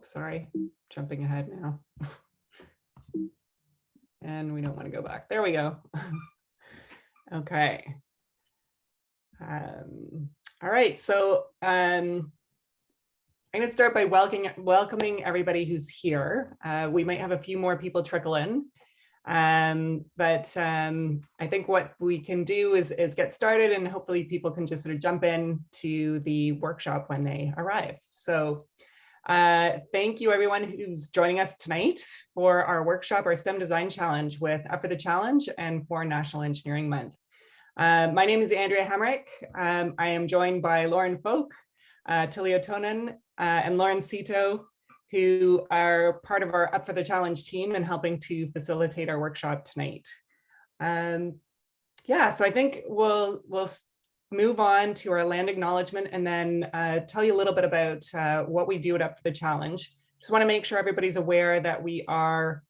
Oops, sorry, jumping ahead now. And we don't want to go back. There we go. Okay. All right, so I'm going to start by welcoming everybody who's here. We might have a few more people trickle in, but I think what we can do is get started, and hopefully people can just sort of jump in to the workshop when they arrive. So thank you everyone who's joining us tonight for our workshop, our STEM Design Challenge with Up for the Challenge and for National Engineering Month. My name is Andrea Hamrick. I am joined by Lauren Folk, Tilio Tonen, and Lauren Cito, who are part of our Up for the Challenge team and helping to facilitate our workshop tonight. Yeah, so I think we'll move on to our land acknowledgement and then tell you a little bit about what we do at Up for the Challenge. Just want to make sure everybody's aware that we are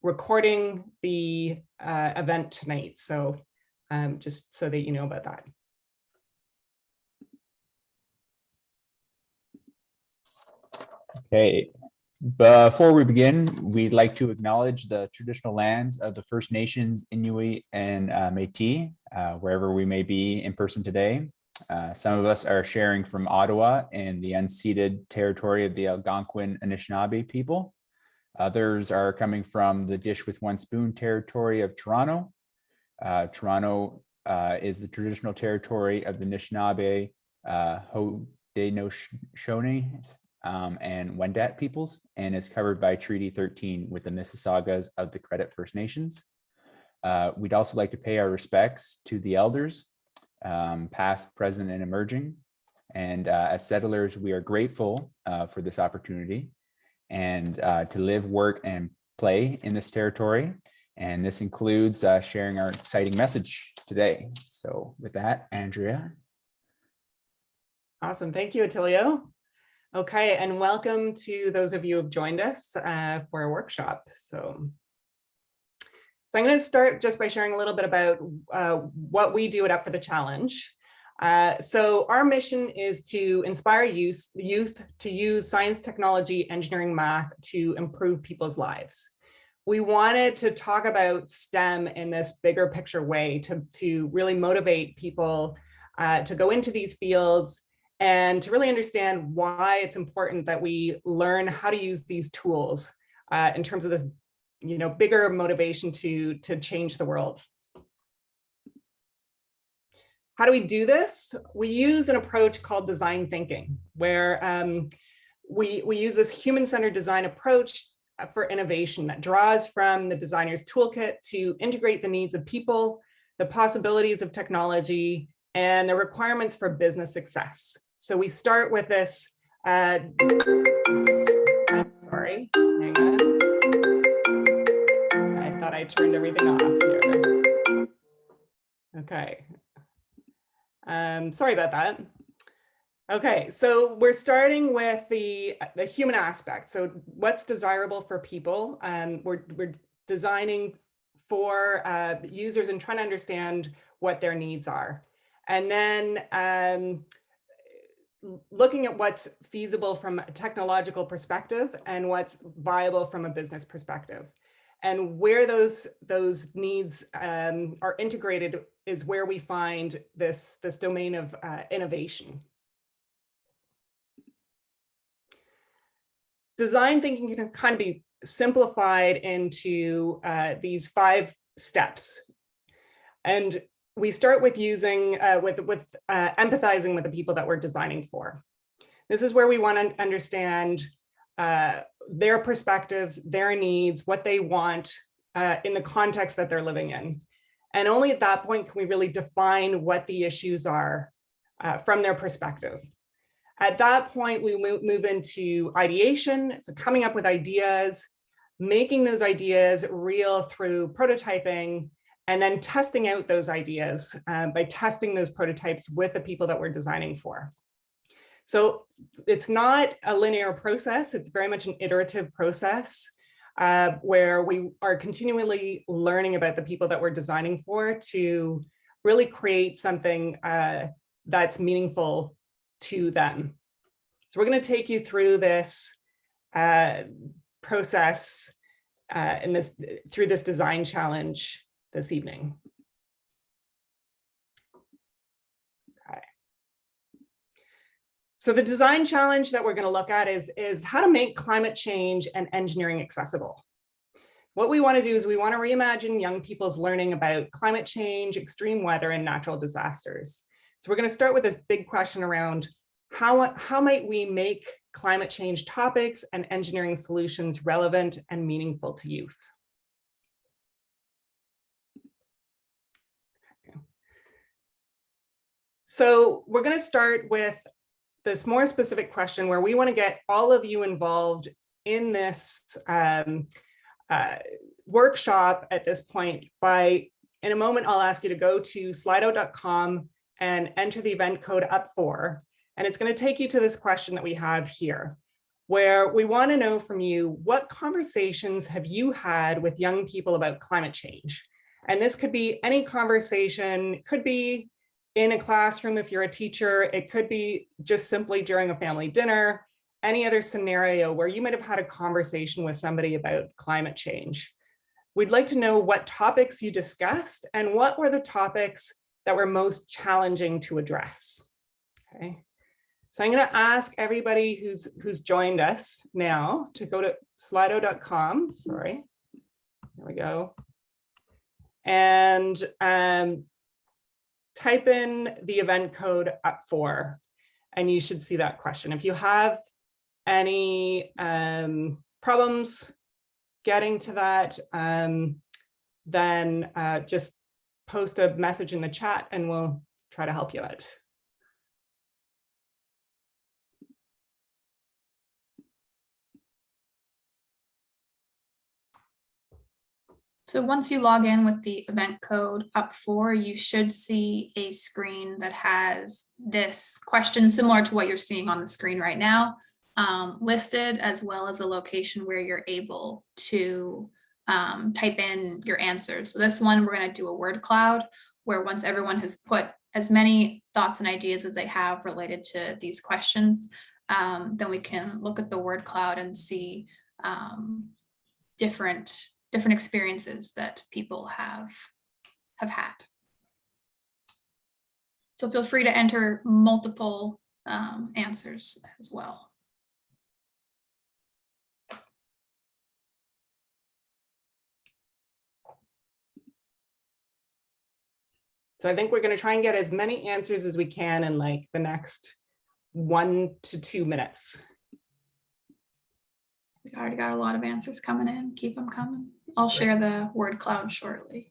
recording the event tonight. So just so that you know about that. Okay, before we begin, we'd like to acknowledge the traditional lands of the First Nations, Inuit, and Métis, wherever we may be in person today. Some of us are sharing from Ottawa and the unceded territory of the Algonquin Anishinaabe people. Others are coming from the Dish with One Spoon territory of Toronto. Toronto is the traditional territory of the Anishinaabe, Haudenosaunee, and Wendat peoples, and is covered by Treaty 13 with the Mississaugas of the Credit First Nations. We'd also like to pay our respects to the elders, past, present, and emerging. And as settlers, we are grateful for this opportunity and to live, work, and play in this territory. And this includes sharing our exciting message today. So with that, Andrea. Awesome, thank you, Attilio. Okay, and welcome to those of you who have joined us for our workshop. So I'm going to start just by sharing a little bit about what we do at Up for the Challenge. So our mission is to inspire youth to use science, technology, engineering, math to improve people's lives. We wanted to talk about STEM in this bigger picture way to really motivate people to go into these fields and to really understand why it's important that we learn how to use these tools in terms of this, bigger motivation to change the world. How do we do this? We use an approach called design thinking, where we use this human-centered design approach for innovation that draws from the designer's toolkit to integrate the needs of people, the possibilities of technology, and the requirements for business success. So we start with this, I'm sorry, hang on. I thought I turned everything off here. Okay. Sorry about that. Okay, so we're starting with the human aspect. So what's desirable for people? We're designing for users and trying to understand what their needs are. And then looking at what's feasible from a technological perspective and what's viable from a business perspective. And where those needs are integrated is where we find this domain of innovation. Design thinking can kind of be simplified into these 5 steps. And we start with using, empathizing with the people that we're designing for. This is where we want to understand their perspectives, their needs, what they want in the context that they're living in. And only at that point can we really define what the issues are from their perspective. At that point, we move into ideation, so coming up with ideas, making those ideas real through prototyping, and then testing out those ideas by testing those prototypes with the people that we're designing for. So it's not a linear process, it's very much an iterative process where we are continually learning about the people that we're designing for to really create something that's meaningful to them. So we're going to take you through this process through this design challenge this evening. Okay. So the design challenge that we're going to look at is how to make climate change and engineering accessible. What we want to do is we want to reimagine young people's learning about climate change, extreme weather, and natural disasters. So we're going to start with this big question around how might we make climate change topics and engineering solutions relevant and meaningful to youth? So we're going to start with this more specific question where we want to get all of you involved in this workshop at this point by, in a moment, I'll ask you to go to slido.com and enter the event code Up4. And it's going to take you to this question that we have here, where we want to know from you, what conversations have you had with young people about climate change? And this could be any conversation. It could be in a classroom if you're a teacher. It could be just simply during a family dinner, any other scenario where you might have had a conversation with somebody about climate change. We'd like to know what topics you discussed and what were the topics that were most challenging to address. Okay. So I'm going to ask everybody who's joined us now to go to slido.com. Sorry, there we go. And type in the event code Up4, and you should see that question. If you have any problems getting to that, then just post a message in the chat and we'll try to help you out. So once you log in with the event code Up4, you should see a screen that has this question similar to what you're seeing on the screen right now, listed, as well as a location where you're able to type in your answers. So this one, we're going to do a word cloud, where once everyone has put as many thoughts and ideas as they have related to these questions, then we can look at the word cloud and see different experiences that people have had. So feel free to enter multiple answers as well. So I think we're going to try and get as many answers as we can in like the next 1 to 2 minutes. We already got a lot of answers coming in. Keep them coming. I'll share the word cloud shortly.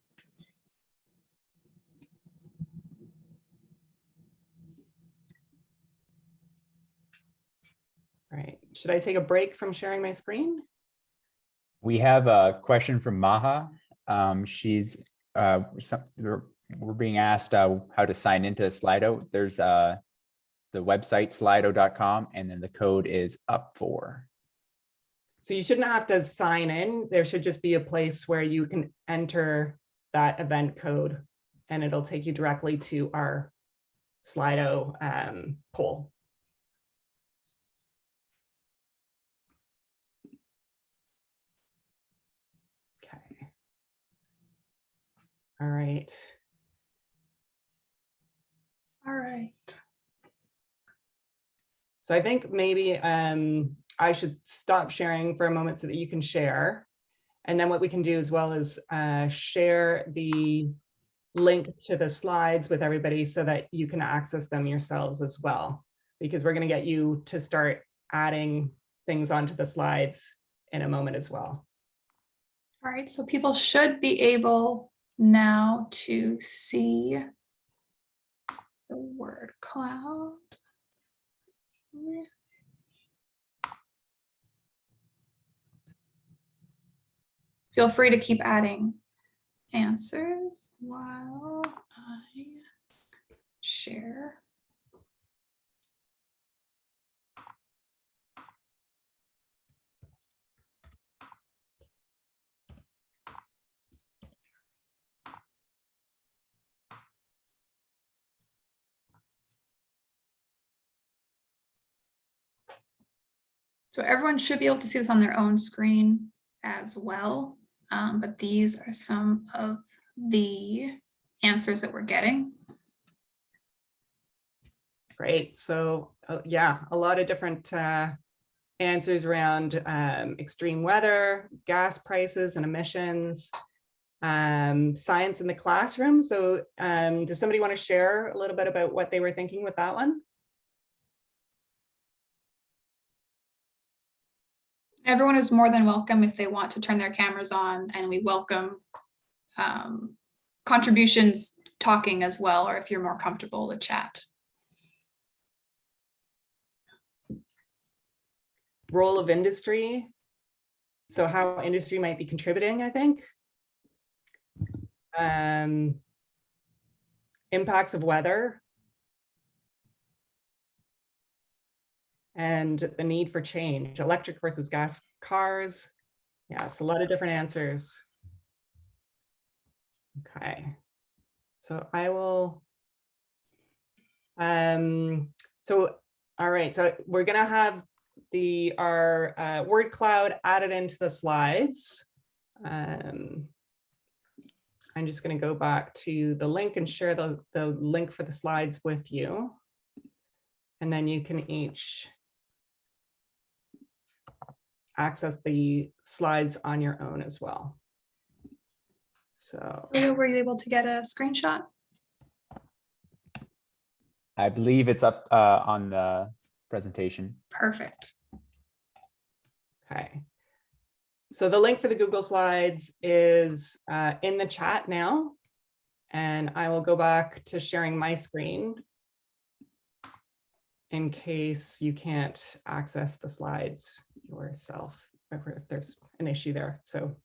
All right. Should I take a break from sharing my screen? We have a question from Maha. We're being asked how to sign into Slido. There's the website slido.com, and then the code is Up4. So you shouldn't have to sign in. There should just be a place where you can enter that event code and it'll take you directly to our Slido poll. Okay. All right. All right. So I think maybe I should stop sharing for a moment so that you can share. And then what we can do as well is share the link to the slides with everybody so that you can access them yourselves as well, because we're going to get you to start adding things onto the slides in a moment as well. All right, so people should be able now to see the word cloud. Feel free to keep adding answers while I share. So everyone should be able to see this on their own screen as well. But these are some of the answers that we're getting. Great. So yeah, a lot of different answers around extreme weather, gas prices and emissions, science in the classroom. So does somebody want to share a little bit about what they were thinking with that one? Everyone is more than welcome if they want to turn their cameras on, and we welcome contributions talking as well, or if you're more comfortable with chat. Role of industry. So how industry might be contributing, I think. Impacts of weather. And the need for change, electric versus gas cars. Yes, a lot of different answers. Okay, so I will, so, all right, so we're gonna have our word cloud added into the slides. I'm just gonna go back to the link and share the link for the slides with you. And then you can each access the slides on your own as well. So Were you able to get a screenshot? I believe it's up on the presentation. Perfect. okay. So the link for the Google Slides is in the chat now. And I will go back to sharing my screen in case you can't access the slides yourself, if there's an issue there. So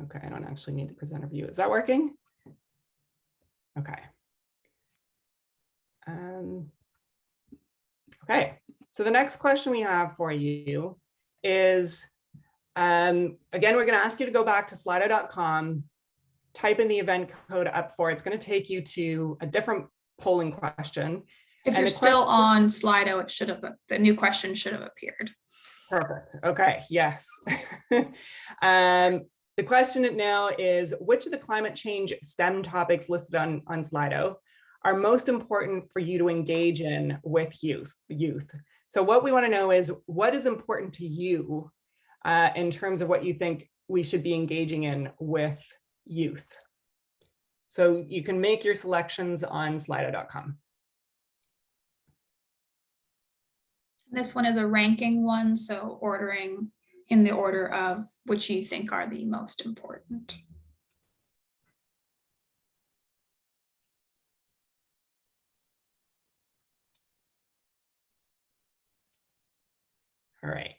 okay, I don't actually need the presenter view. Is that working? Okay. Okay, so the next question we have for you is, again, we're going to ask you to go back to slido.com, type in the event code Up4. It's going to take you to a different polling question. If you're still on Slido, it should have, the new question should have appeared. Perfect. Okay, yes. The question now is, which of the climate change STEM topics listed on Slido are most important for you to engage in with youth? So what we want to know is, what is important to you in terms of what you think we should be engaging in with youth? So you can make your selections on slido.com. This one is a ranking one, so ordering in the order of which you think are the most important. All right.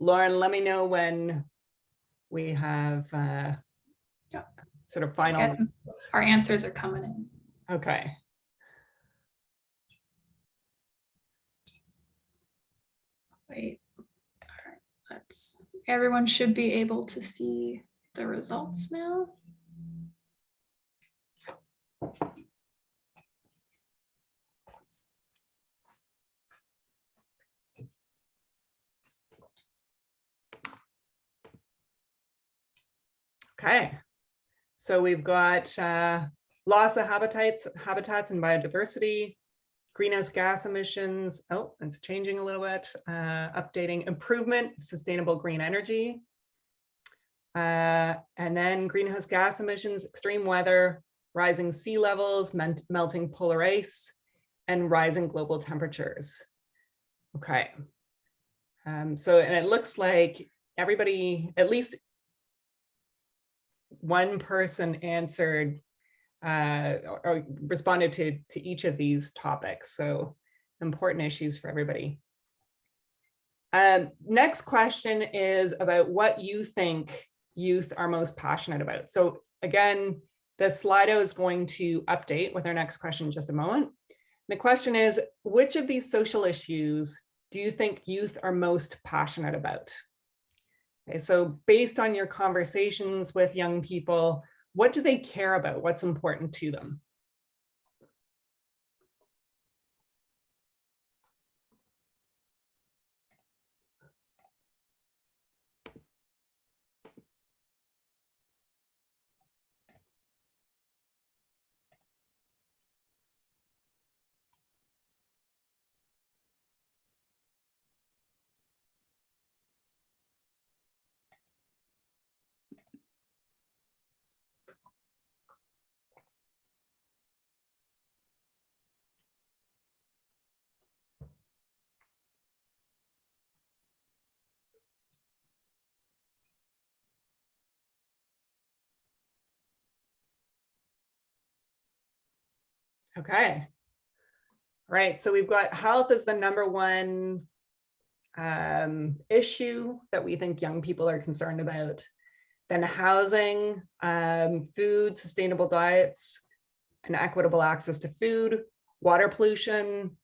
Lauren, let me know when we have sort of final. Our answers are coming in. Okay. Wait, all right, everyone should be able to see the results now. Okay, so we've got loss of habitats and biodiversity, greenhouse gas emissions. Oh, it's changing a little bit. Updating improvement, sustainable green energy. And then greenhouse gas emissions, extreme weather, rising sea levels, melting polar ice, and rising global temperatures. Okay. So, and it looks like everybody, at least one person answered or responded to each of these topics. So important issues for everybody. Next question is about what you think youth are most passionate about. So again, the Slido is going to update with our next question in just a moment. The question is, which of these social issues do you think youth are most passionate about? Okay, so based on your conversations with young people, what do they care about? What's important to them? Okay. Right. So we've got health as the #1 issue that we think young people are concerned about. Then housing, food, sustainable diets, and equitable access to food, water pollution,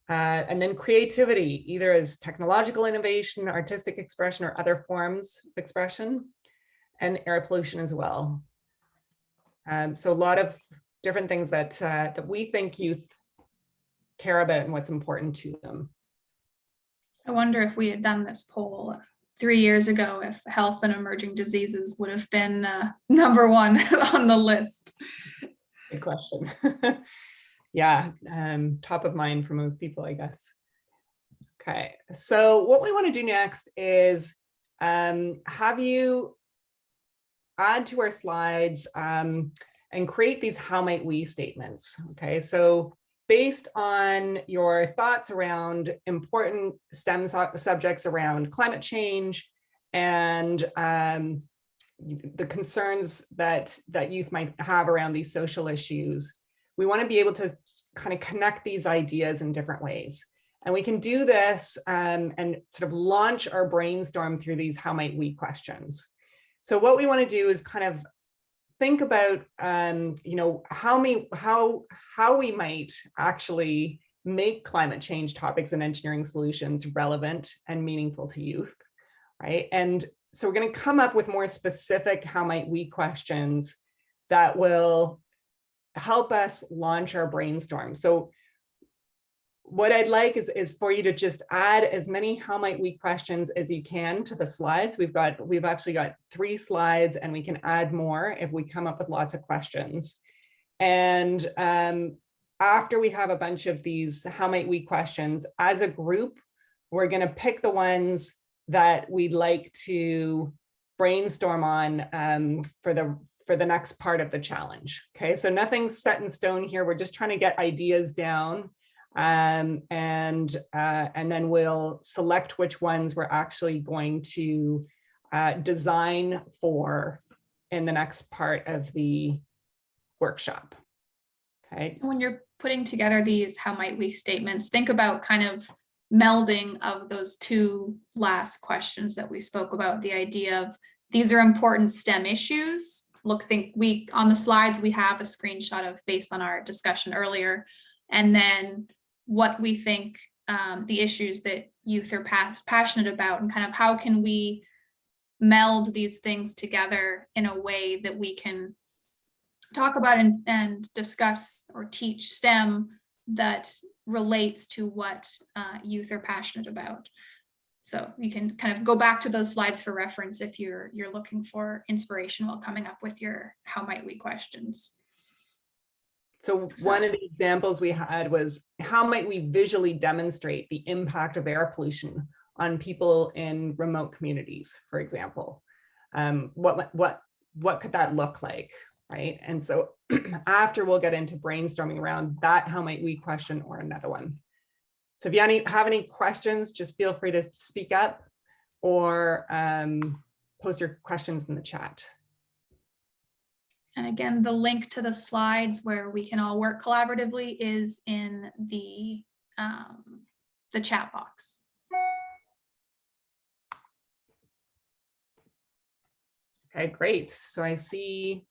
and then creativity, either as technological innovation, artistic expression, or other forms of expression, and air pollution as well. So a lot of different things that we think youth care about and what's important to them. I wonder if we had done this poll 3 years ago, if health and emerging diseases would have been #1 on the list. Good question. Yeah, top of mind for most people, I guess. Okay, so what we want to do next is have you add to our slides and create these how might we statements. Okay, so based on your thoughts around important STEM subjects around climate change and the concerns that youth might have around these social issues, we want to be able to kind of connect these ideas in different ways. And we can do this and sort of launch our brainstorm through these how might we questions. So what we want to do is kind of think about, you know, how we might actually make climate change topics and engineering solutions relevant and meaningful to youth, right? And so we're going to come up with more specific how might we questions that will help us launch our brainstorm. So what I'd like is for you to just add as many how might we questions as you can to the slides. We've actually got 3 slides, and we can add more if we come up with lots of questions. And after we have a bunch of these how might we questions, as a group, we're going to pick the ones that we'd like to brainstorm on for the next part of the challenge. Okay, so nothing's set in stone here. We're just trying to get ideas down. And then we'll select which ones we're actually going to design for in the next part of the workshop. Okay. When you're putting together these how might we statements, think about kind of melding of those 2 last questions that we spoke about, the idea of these are important STEM issues. On the slides, we have a screenshot of based on our discussion earlier, and then what we think the issues that youth are passionate about, and kind of how can we meld these things together in a way that we can talk about and discuss or teach STEM that relates to what youth are passionate about. So you can kind of go back to those slides for reference if you're looking for inspiration while coming up with your how might we questions. So one of the examples we had was how might we visually demonstrate the impact of air pollution on people in remote communities, for example. What could that look like, right? And so after we'll get into brainstorming around that how might we question or another one. So if you have any questions, just feel free to speak up or post your questions in the chat. And again, the link to the slides where we can all work collaboratively is in the chat box. Okay, great. So I see,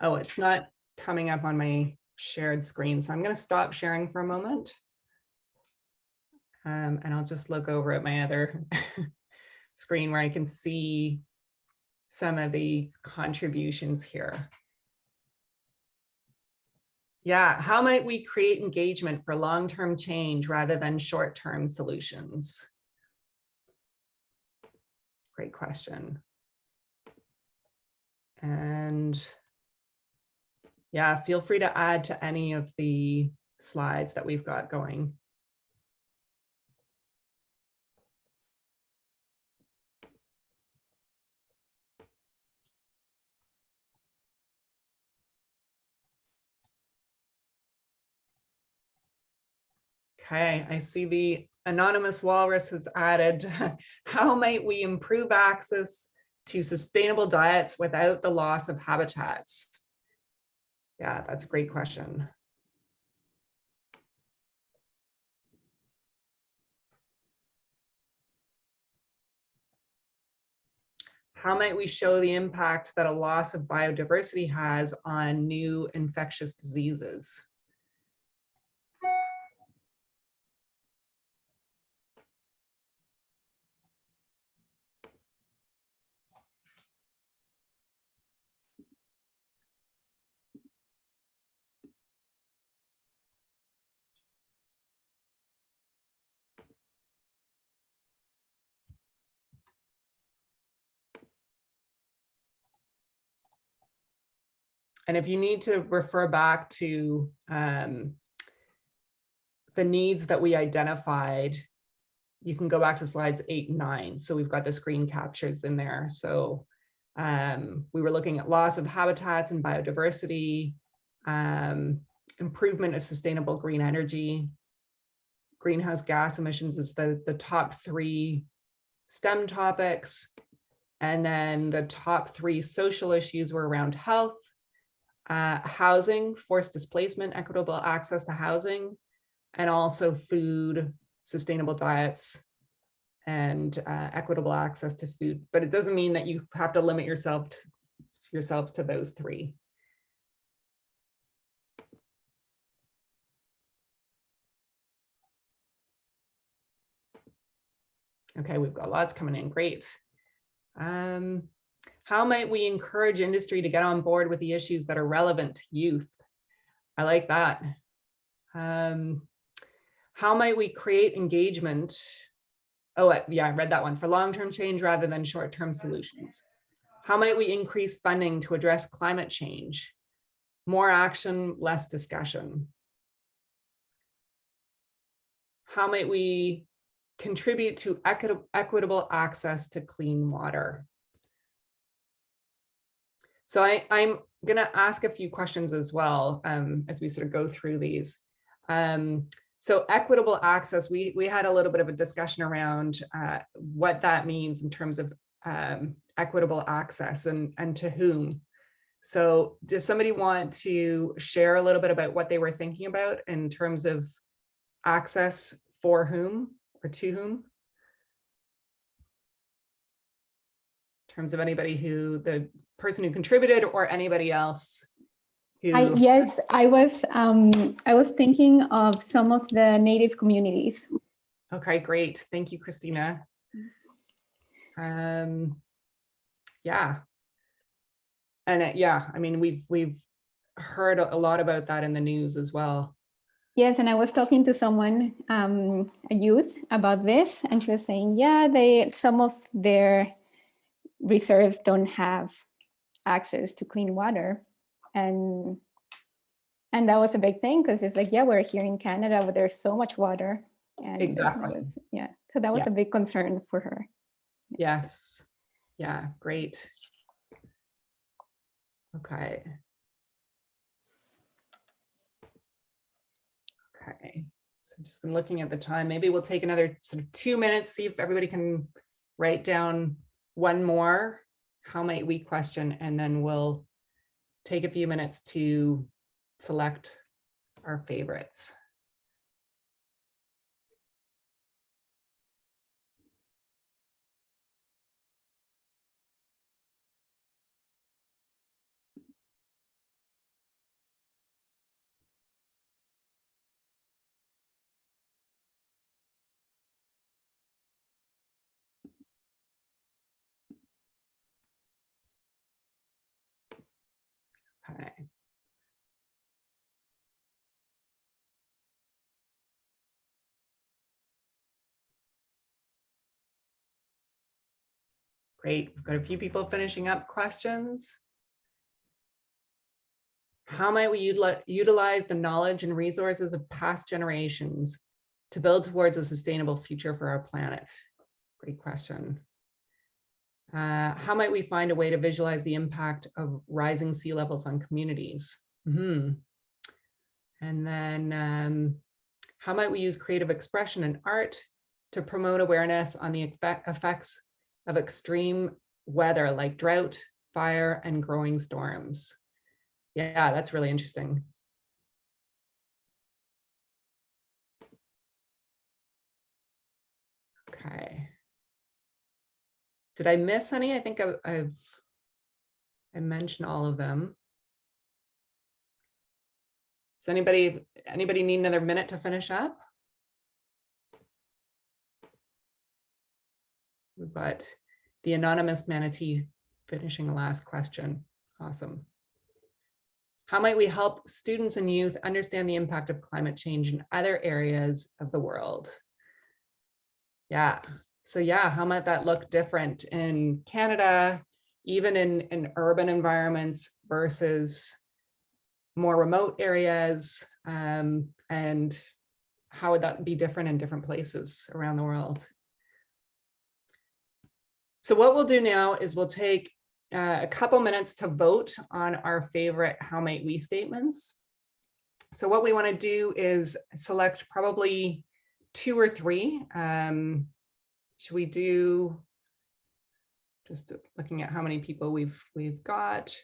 oh, it's not coming up on my shared screen. So I'm going to stop sharing for a moment. And I'll just look over at my other screen where I can see some of the contributions here. Yeah, how might we create engagement for long-term change rather than short-term solutions? Great question. And yeah, feel free to add to any of the slides that we've got going. Okay, I see the anonymous walrus has added, how might we improve access to sustainable diets without the loss of habitats? Yeah, that's a great question. How might we show the impact that a loss of biodiversity has on new infectious diseases? And if you need to refer back to the needs that we identified, you can go back to slides 8 and 9. So we've got the screen captures in there. So we were looking at loss of habitats and biodiversity, improvement of sustainable green energy, greenhouse gas emissions is the top 3 STEM topics. And then the top 3 social issues were around health, housing, forced displacement, equitable access to housing, and also food, sustainable diets, and equitable access to food. But it doesn't mean that you have to limit yourselves to those 3. Okay, we've got lots coming in, great. How might we encourage industry to get on board with the issues that are relevant to youth? I like that. How might we create engagement? Oh, yeah, I read that one. For long-term change rather than short-term solutions. How might we increase funding to address climate change? More action, less discussion. How might we contribute to equitable access to clean water? So I'm going to ask a few questions as well as we sort of go through these. So equitable access, we had a little bit of a discussion around what that means in terms of equitable access and to whom. So does somebody want to share a little bit about what they were thinking about in terms of access for whom or to whom? In terms of anybody who, the person who contributed or anybody else who... Yes, I was thinking of some of the Native communities. Okay, great. Thank you, Christina. Yeah. And yeah, I mean, we've heard a lot about that in the news as well. Yes, and I was talking to someone, a youth, about this, and she was saying, yeah, some of their reserves don't have access to clean water, and that was a big thing because it's like, yeah, we're here in Canada, but there's so much water, and Exactly. so that was Yeah. a big concern for her. Yes. Yeah, great. Okay. Okay. So just looking at the time, maybe we'll take another sort of 2 minutes, see if everybody can write down one more. How might we question? And then we'll take a few minutes to select our favorites. Okay. Great, we've got a few people finishing up questions. How might we utilize the knowledge and resources of past generations to build towards a sustainable future for our planet? Great question. How might we find a way to visualize the impact of rising sea levels on communities? And then how might we use creative expression and art to promote awareness on the effects of extreme weather like drought, fire, and growing storms? Yeah, that's really interesting. Okay. Did I miss any? I think I mentioned all of them. Does anybody need another minute to finish up? We've got the anonymous manatee finishing the last question. Awesome. How might we help students and youth understand the impact of climate change in other areas of the world? Yeah. So yeah, how might that look different in Canada, even in urban environments versus more remote areas? And how would that be different in different places around the world? So what we'll do now is we'll take a couple minutes to vote on our favorite how might we statements. So what we want to do is select probably 2 or 3. Should we do, just looking at how many people we've got.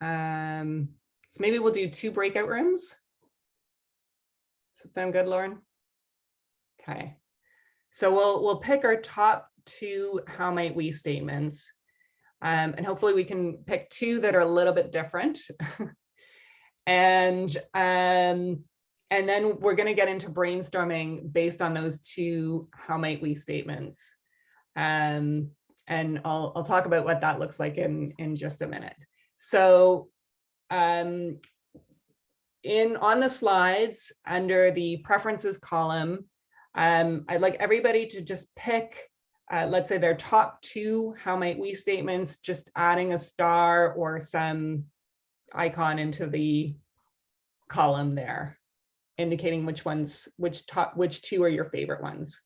So maybe we'll do 2 breakout rooms. Does that sound good, Lauren? Okay. So we'll pick our top 2 how might we statements. And hopefully we can pick 2 that are a little bit different. And then we're going to get into brainstorming based on those 2 how might we statements. And I'll talk about what that looks like in just a minute. So on the slides under the preferences column, I'd like everybody to just pick, let's say, their top 2 how might we statements, just adding a star or some icon into the column there, indicating which 2 are your favorite ones.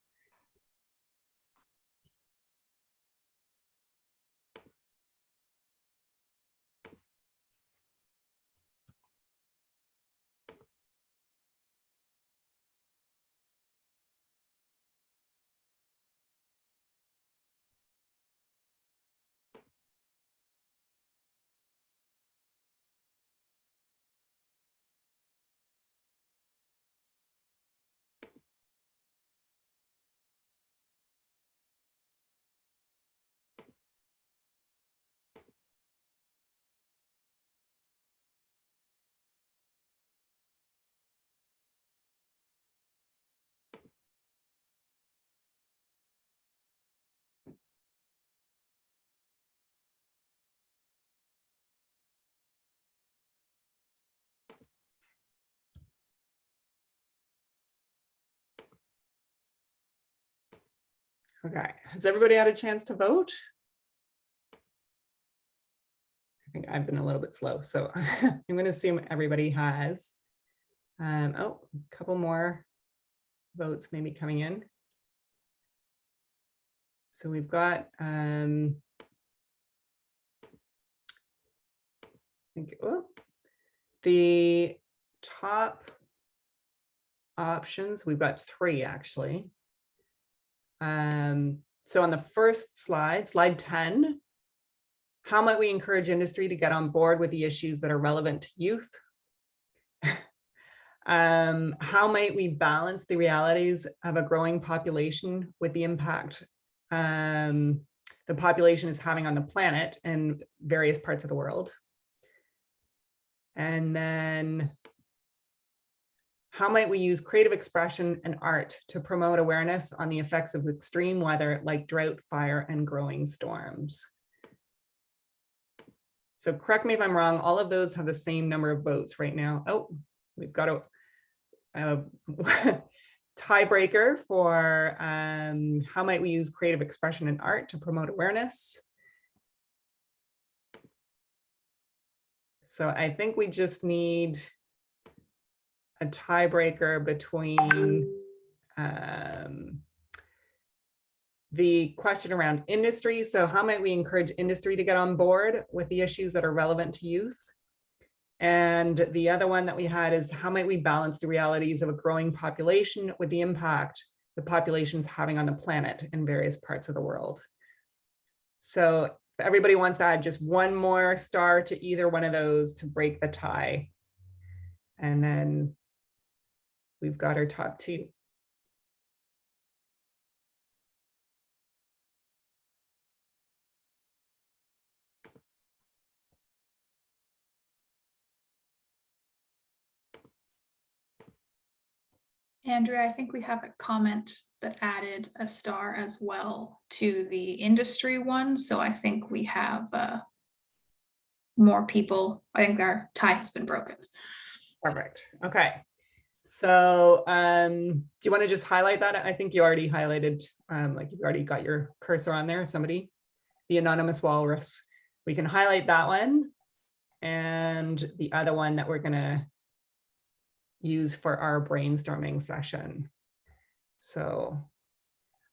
Okay, has everybody had a chance to vote? I think I've been a little bit slow, so I'm going to assume everybody has. Oh, a couple more votes maybe coming in. So we've got, I think, the top options, we've got 3 actually. So on the first slide, slide 10, how might we encourage industry to get on board with the issues that are relevant to youth? How might we balance the realities of a growing population with the impact the population is having on the planet in various parts of the world? And then how might we use creative expression and art to promote awareness on the effects of extreme weather like drought, fire, and growing storms? So correct me if I'm wrong, all of those have the same number of votes right now. Oh, we've got a tiebreaker for how might we use creative expression and art to promote awareness. So I think we just need a tiebreaker between the question around industry. So how might we encourage industry to get on board with the issues that are relevant to youth? And the other one that we had is how might we balance the realities of a growing population with the impact the population's having on the planet in various parts of the world. So if everybody wants to add just one more star to either one of those to break the tie. And then we've got our top two. Andrea, I think we have a comment that added a star as well to the industry one. So I think we have more people. I think our tie has been broken. Perfect. Okay. So do you want to just highlight that? I think you already highlighted, like you've already got your cursor on there, somebody, the anonymous walrus. We can highlight that one and the other one that we're going to use for our brainstorming session. So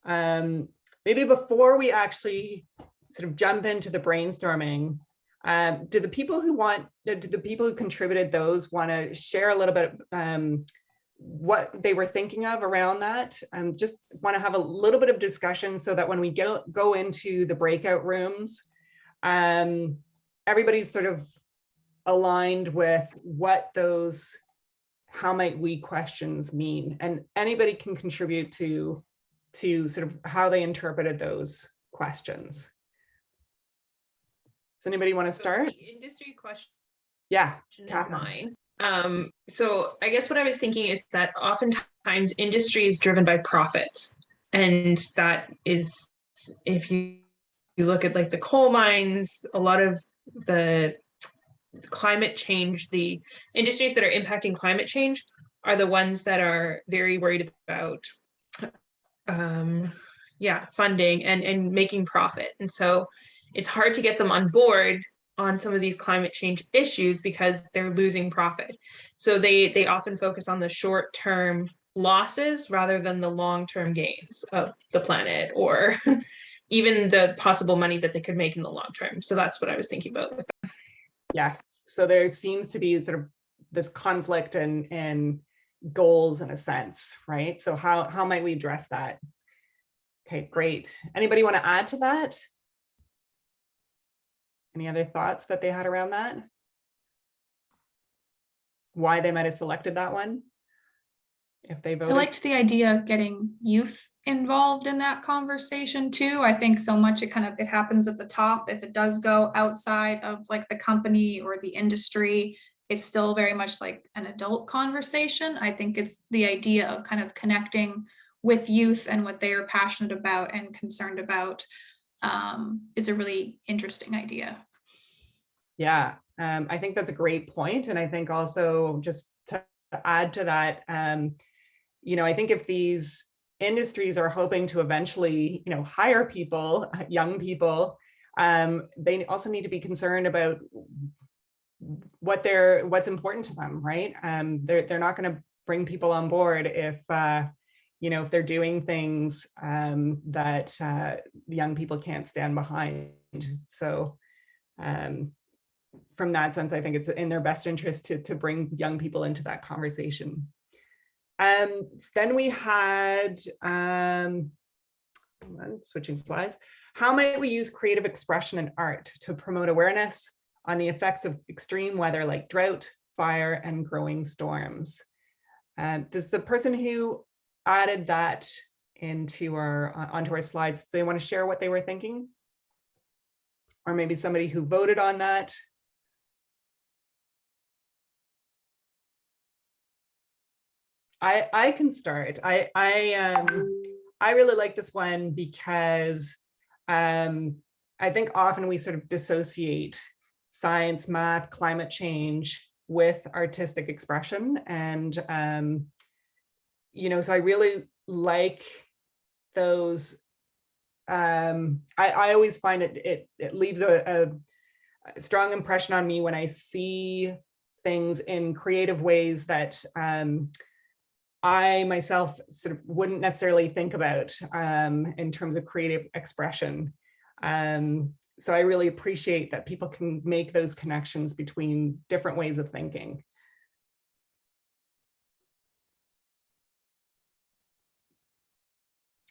maybe before we actually sort of jump into the brainstorming, do the people who contributed those want to share a little bit what they were thinking of around that? Just want to have a little bit of discussion so that when we go into the breakout rooms, everybody's sort of aligned with what those how might we questions mean, and anybody can contribute to sort of how they interpreted those questions. Does anybody want to start? The industry question Yeah, is Catherine. mine. So I guess what I was thinking is that oftentimes industry is driven by profits, and that is, if you look at like the coal mines, a lot of the climate change, the industries that are impacting climate change are the ones that are very worried about funding and making profit. And so it's hard to get them on board on some of these climate change issues because they're losing profit. So they often focus on the short-term losses rather than the long-term gains of the planet, or even the possible money that they could make in the long term. So that's what I was thinking about with that. Yes, so there seems to be sort of this conflict and goals in a sense, right? So how might we address that? Okay, great. Anybody want to add to that? Any other thoughts that they had around that? Why they might have selected that one? If they voted? I liked the idea of getting youth involved in that conversation too. I think so much it happens at the top. If it does go outside of like the company or the industry, it's still very much like an adult conversation. I think it's the idea of kind of connecting with youth and what they are passionate about and concerned about is a really interesting idea. Yeah, I think that's a great point. And I think also just to add to that, I think if these industries are hoping to eventually, hire people, young people, they also need to be concerned about what's important to them, right? They're not going to bring people on board if if they're doing things that the young people can't stand behind. So from that sense, I think it's in their best interest to bring young people into that conversation. Then we had, switching slides, how might we use creative expression and art to promote awareness on the effects of extreme weather like drought, fire, and growing storms? Does the person who added that onto our slides, do they want to share what they were thinking? Or maybe somebody who voted on that? I can start. I really like this one because I think often we sort of dissociate science, math, climate change with artistic expression. And, you know, so I really like those. I always find it leaves a strong impression on me when I see things in creative ways that I myself sort of wouldn't necessarily think about in terms of creative expression. So I really appreciate that people can make those connections between different ways of thinking.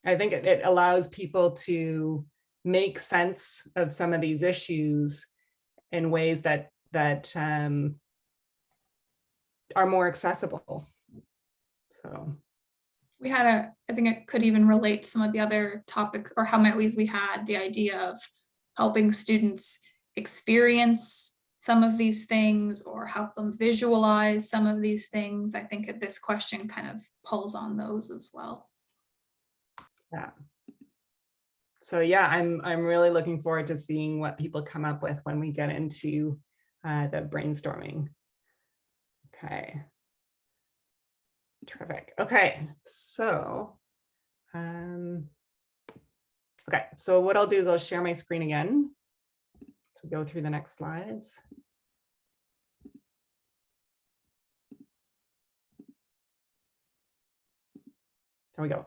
I think it allows people to make sense of some of these issues in ways that are more accessible. So we had I think it could even relate to some of the other topic, or how might we had the idea of helping students experience some of these things or help them visualize some of these things. I think that this question kind of pulls on those as well. yeah. So yeah, I'm really looking forward to seeing what people come up with when we get into the brainstorming. Okay. Terrific. Okay, so okay, so what I'll do is I'll share my screen again to go through the next slides. There we go.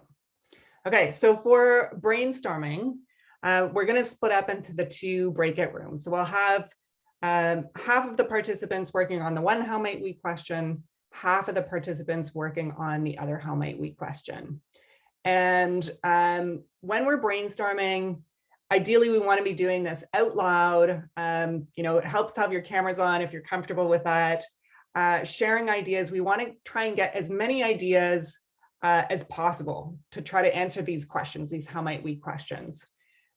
Okay, so for brainstorming, we're going to split up into the 2 breakout rooms. So we'll have half of the participants working on the one how might we question, half of the participants working on the other how might we question. And when we're brainstorming, ideally we want to be doing this out loud. You know, it helps to have your cameras on if you're comfortable with that. Sharing ideas, we want to try and get as many ideas as possible to try to answer these questions, these how might we questions.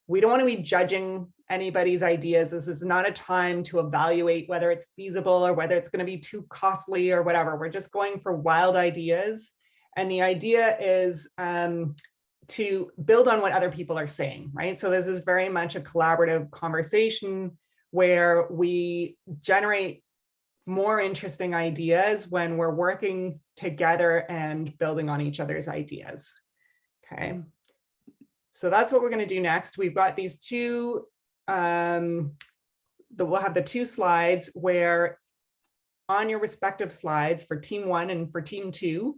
We don't want to be judging anybody's ideas. This is not a time to evaluate whether it's feasible or whether it's going to be too costly or whatever. We're just going for wild ideas. And the idea is to build on what other people are saying, right? So this is very much a collaborative conversation where we generate more interesting ideas when we're working together and building on each other's ideas. Okay. So that's what we're going to do next. We've got these 2, we'll have the 2 slides where on your respective slides for team 1 and for team 2,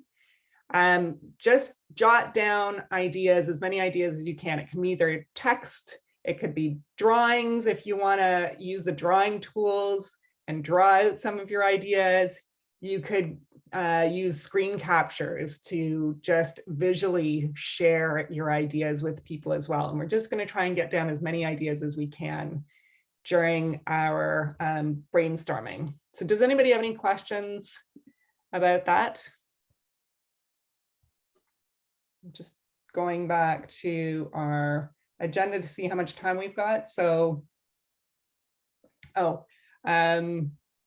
just jot down ideas, as many ideas as you can. It can be either text, it could be drawings if you want to use the drawing tools and draw out some of your ideas. You could use screen captures to just visually share your ideas with people as well. And we're just going to try and get down as many ideas as we can during our brainstorming. So does anybody have any questions about that? I'm just going back to our agenda to see how much time we've got. So,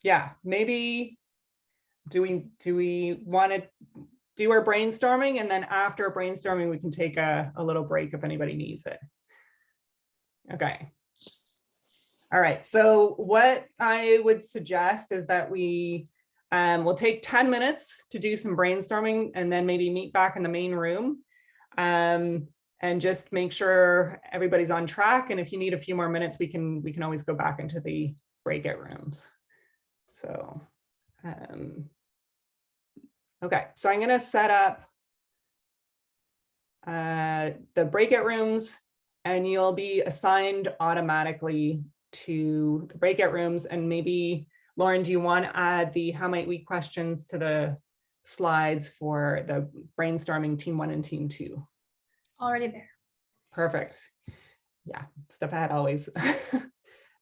yeah, maybe do we want to do our brainstorming, and then after brainstorming we can take a little break if anybody needs it. Okay. All right, so what I would suggest is that we we'll take 10 minutes to do some brainstorming and then maybe meet back in the main room and just make sure everybody's on track. And if you need a few more minutes, we can always go back into the breakout rooms. So, okay, so I'm going to set up the breakout rooms, and you'll be assigned automatically to the breakout rooms. And maybe, Lauren, do you want to add the how might we questions to the slides for the brainstorming team 1 and team 2? Already there. Perfect. Yeah, step ahead always.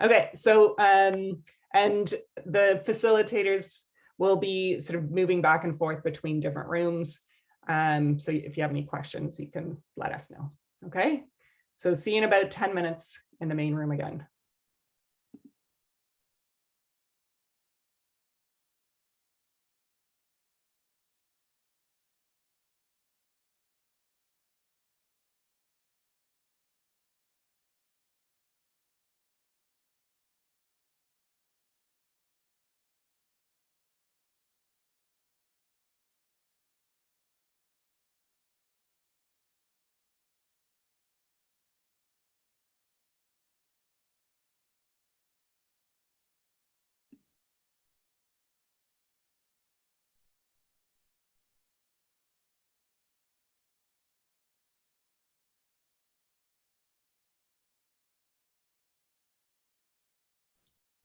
Okay, so and the facilitators will be sort of moving back and forth between different rooms. So if you have any questions, you can let us know. Okay, so see you in about 10 minutes in the main room again.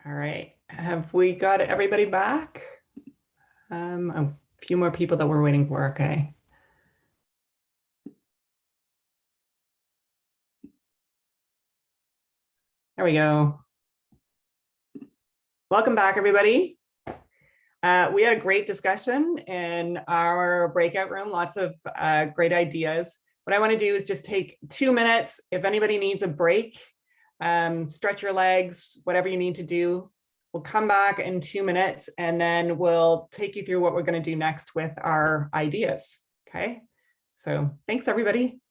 All right, have we got everybody back? A few more people that we're waiting for, okay. There we go. Welcome back, everybody. We had a great discussion in our breakout room, lots of great ideas. What I want to do is just take 2 minutes. If anybody needs a break, stretch your legs, whatever you need to do. We'll come back in 2 minutes and then we'll take you through what we're going to do next with our ideas. Okay, so thanks, everybody.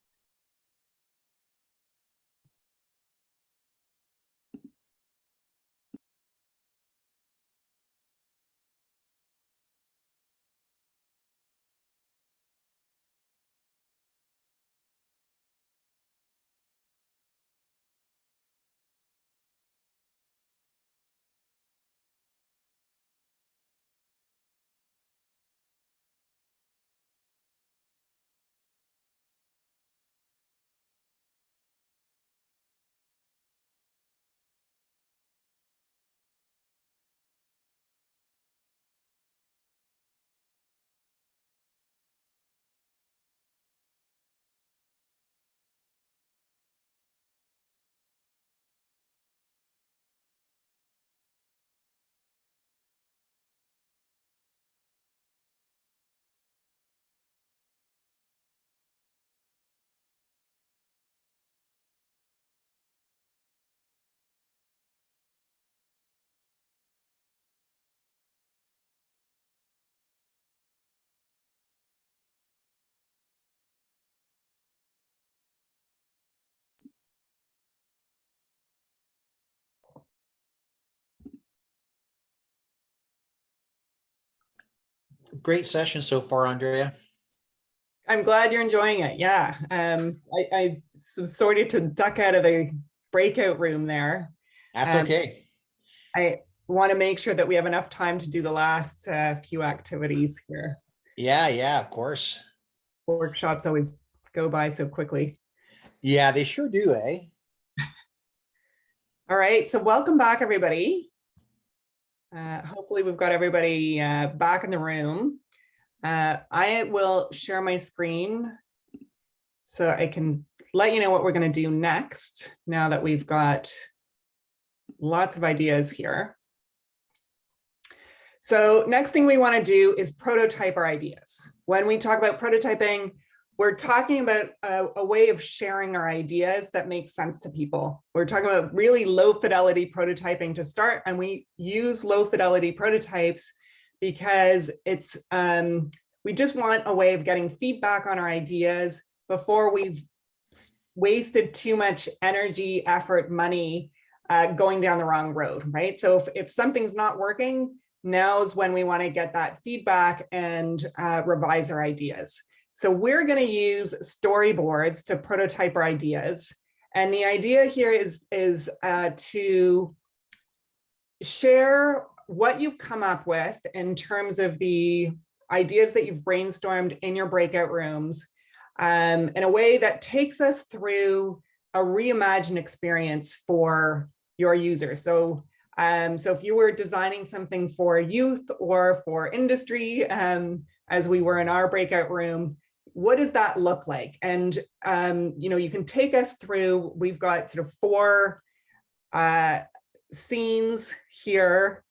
Great session so far, Andrea. I'm glad you're enjoying it. Yeah, I sorted to duck out of the breakout room there. That's okay. I want to make sure that we have enough time to do the last few activities here. Yeah, of course. Workshops always go by so quickly. Yeah, they sure do, eh? All right, so welcome back, everybody. Hopefully we've got everybody back in the room. I will share my screen so I can let you know what we're going to do next, now that we've got lots of ideas here. So next thing we want to do is prototype our ideas. When we talk about prototyping, we're talking about a way of sharing our ideas that makes sense to people. We're talking about really low fidelity prototyping to start, and we use low fidelity prototypes because it's we just want a way of getting feedback on our ideas before we've wasted too much energy, effort, money going down the wrong road, right? So if something's not working, now's when we want to get that feedback and revise our ideas. So we're going to use storyboards to prototype our ideas. And the idea here is to share what you've come up with in terms of the ideas that you've brainstormed in your breakout rooms in a way that takes us through a reimagined experience for your users. So if you were designing something for youth or for industry, as we were in our breakout room, what does that look like? And you can take us through. We've got sort of 4 scenes here.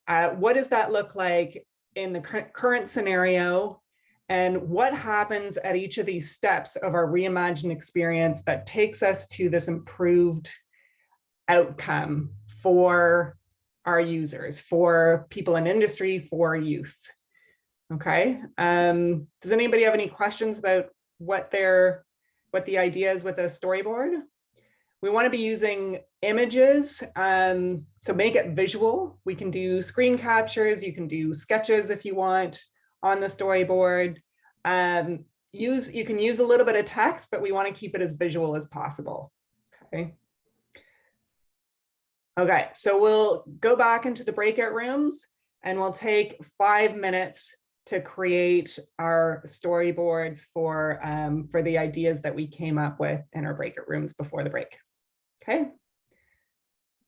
What does that look like in the current scenario? And what happens at each of these steps of our reimagined experience that takes us to this improved outcome for our users, for people in industry, for youth? Okay. Does anybody have any questions about what the idea is with a storyboard? We want to be using images, so make it visual. We can do screen captures, you can do sketches if you want on the storyboard. You can use a little bit of text, but we want to keep it as visual as possible. Okay. Okay, so we'll go back into the breakout rooms and we'll take 5 minutes to create our storyboards for the ideas that we came up with in our breakout rooms before the break. Okay.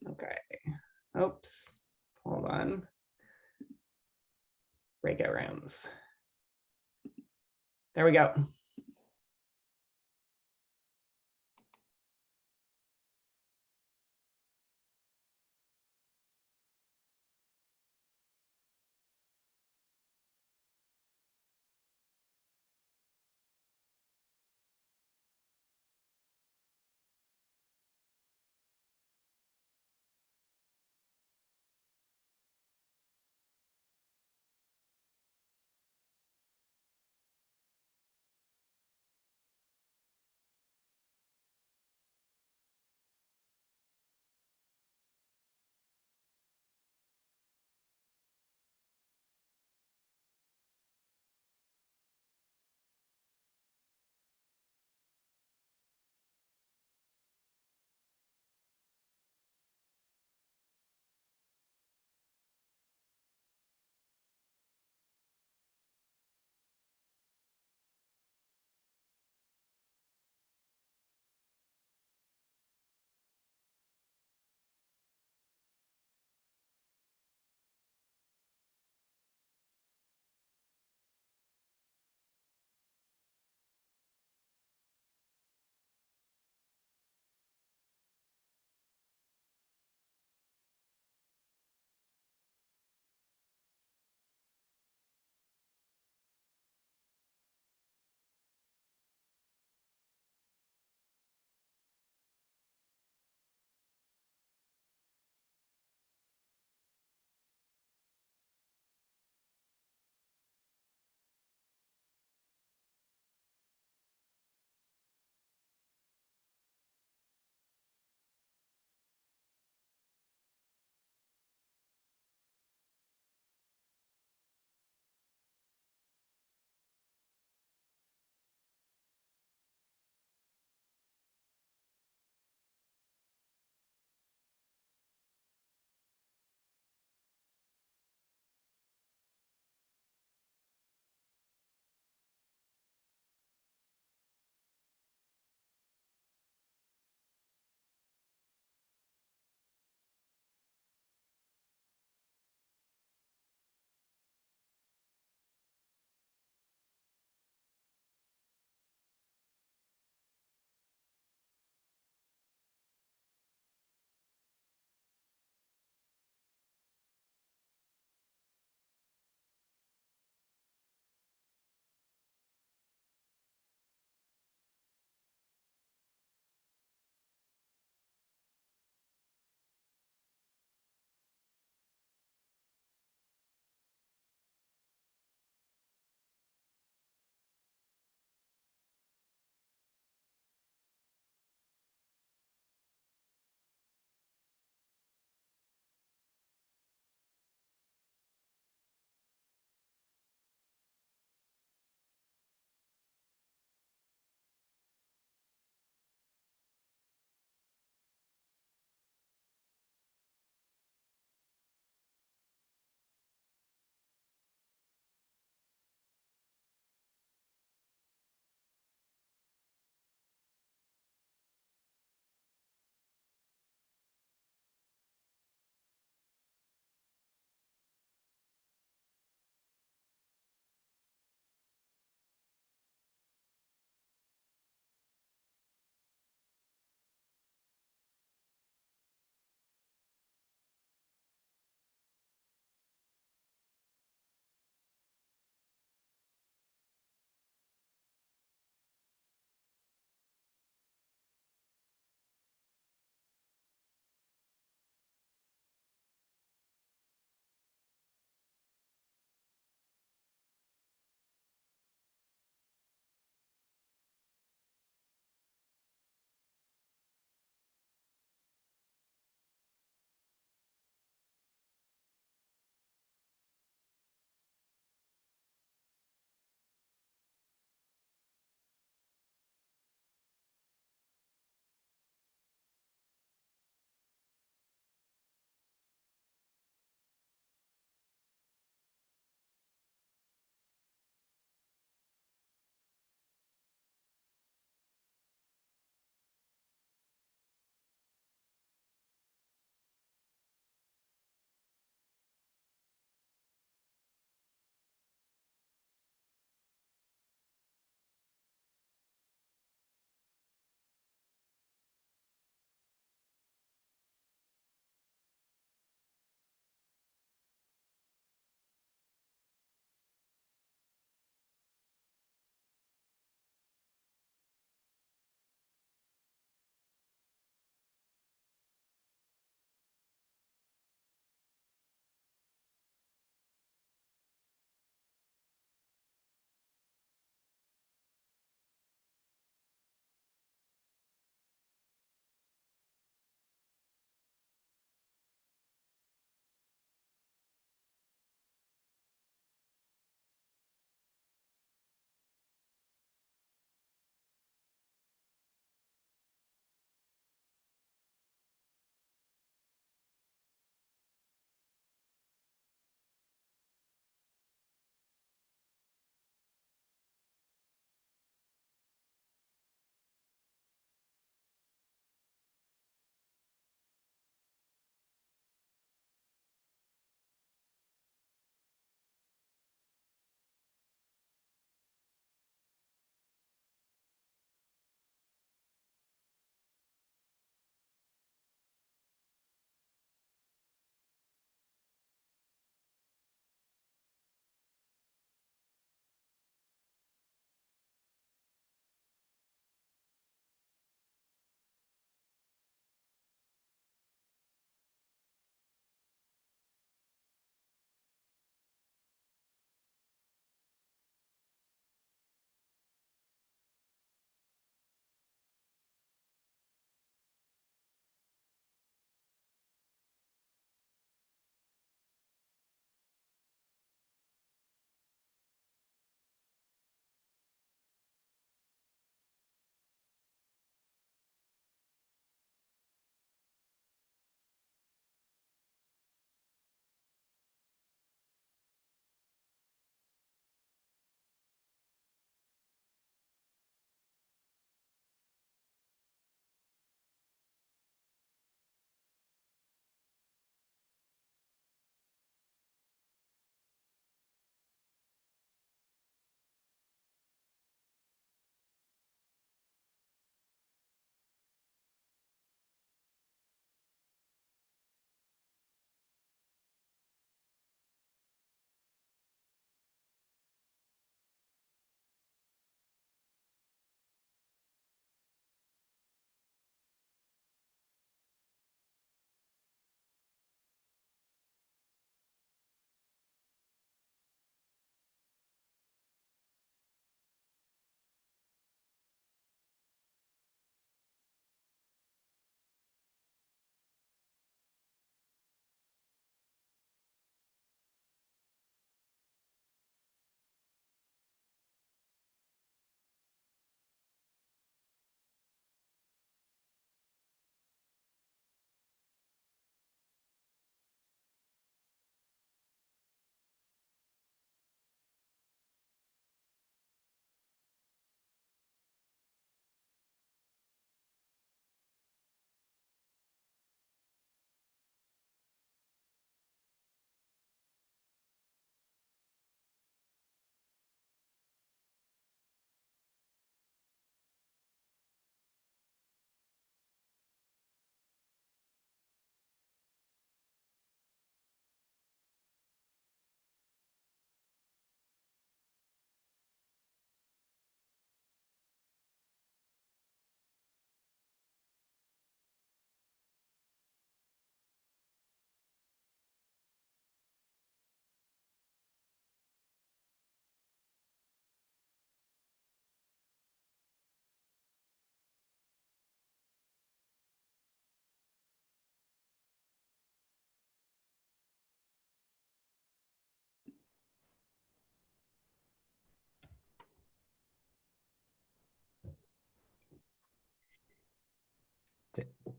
Okay. Oops. Hold on. Breakout rooms. There we go.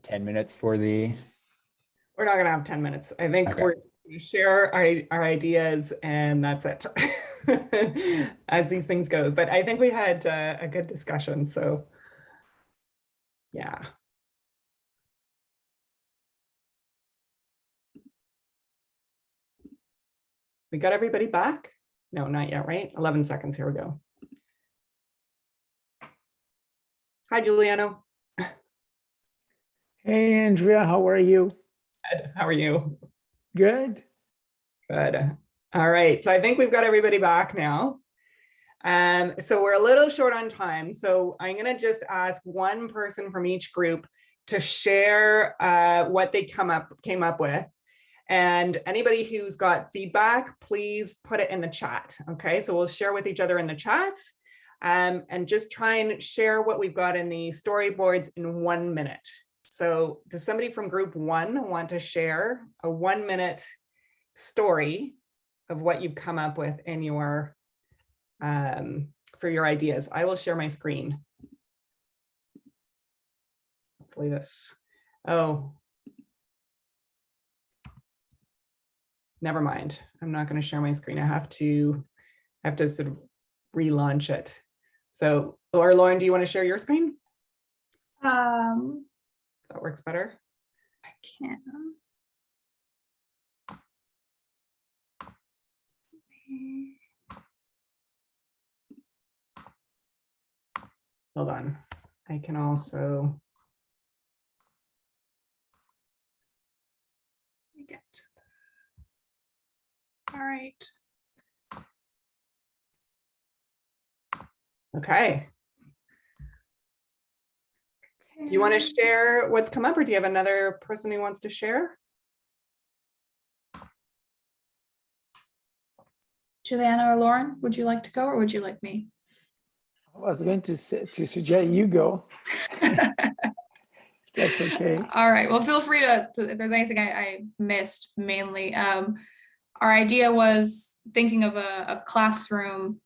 10 minutes for the, We're not gonna have 10 minutes. I think Okay. we're gonna share our ideas and that's it. As these things go. But I think we had a good discussion. So yeah. We got everybody back? No, not yet, right? 11 seconds. Here we go. Hi, Giuliano. Hey, Andrea, how are you? Good. How are you? Good. Good. All right. So I think we've got everybody back now. So we're a little short on time. So I'm going to just ask one person from each group to share what they came up with. And anybody who's got feedback, please put it in the chat. Okay, so we'll share with each other in the chat and just try and share what we've got in the storyboards in 1 minute. So does somebody from group 1 want to share a 1-minute story of what you've come up with in your for your ideas? I will share my screen. Hopefully this, oh. Never mind. I'm not going to share my screen. I have to sort of relaunch it. So, or Lauren, do you want to share your screen? That works better. I can. Hold on. I can also. All right. Okay. Do you want to share what's come up, or do you have another person who wants to share? Juliana or Lauren, would you like to go or would you like me? I was going to suggest you go. That's okay. All right. Well, feel free to if there's anything I missed mainly. Our idea was thinking of a classroom